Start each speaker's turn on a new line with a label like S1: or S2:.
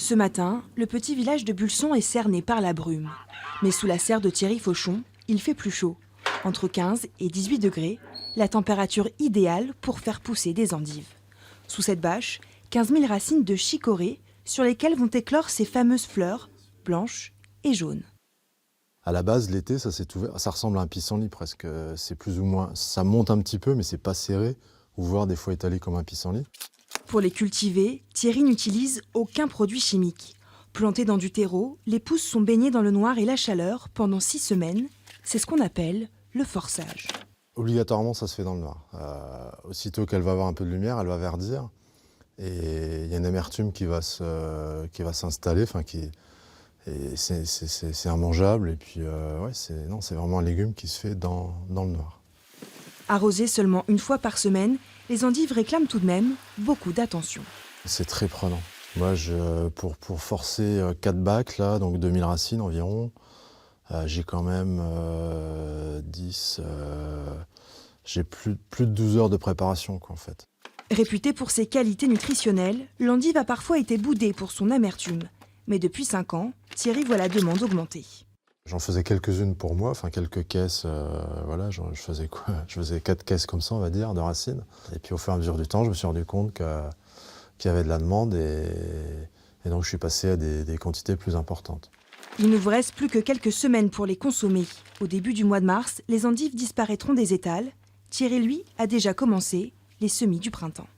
S1: Ce matin, le petit village de Bulson est cerné par la brume. Mais sous la serre de Thierry Fauchon, il fait plus chaud. Entre 15 et 18 degrés, la température idéale pour faire pousser des endives. Sous cette bâche, 15 000 racines de chicorée sur lesquelles vont éclore ces fameuses fleurs blanches et jaunes.
S2: À la base, l'été, ça s'est ouvert. Ça ressemble à un pissenlit presque. C'est plus ou moins. Ça monte un petit peu, mais c'est pas serré. Ou voire des fois étalé comme un pissenlit.
S1: Pour les cultiver, Thierry n'utilise aucun produit chimique. Plantés dans du terreau, les pousses sont baignées dans le noir et la chaleur pendant 6 semaines. C'est ce qu'on appelle le forçage.
S2: Obligatoirement, ça se fait dans le noir. Aussitôt qu'elle va avoir un peu de lumière, elle va verdir. Et il y a une amertume qui va s'installer. Et c'est immangeable. Et puis, c'est vraiment un légume qui se fait dans le noir.
S1: Arrosées seulement une fois par semaine, les endives réclament tout de même beaucoup d'attention.
S2: C'est très prenant. Moi, pour forcer 4 bacs, là, donc 2000 racines environ, j'ai quand même 10... j'ai plus de 12 heures de préparation, quoi, en fait.
S1: Réputée pour ses qualités nutritionnelles, l'endive a parfois été boudée pour son amertume. Mais depuis 5 ans, Thierry voit la demande augmenter.
S2: J'en faisais quelques-unes pour moi, enfin quelques caisses, voilà, je faisais quoi? Je faisais 4 caisses comme ça, on va dire, de racines. Et puis au fur et à mesure du temps, je me suis rendu compte qu'il y avait de la demande et donc je suis passé à des quantités plus importantes.
S1: Il ne vous reste plus que quelques semaines pour les consommer. Au début du mois de mars, les endives disparaîtront des étals. Thierry, lui, a déjà commencé les semis du printemps.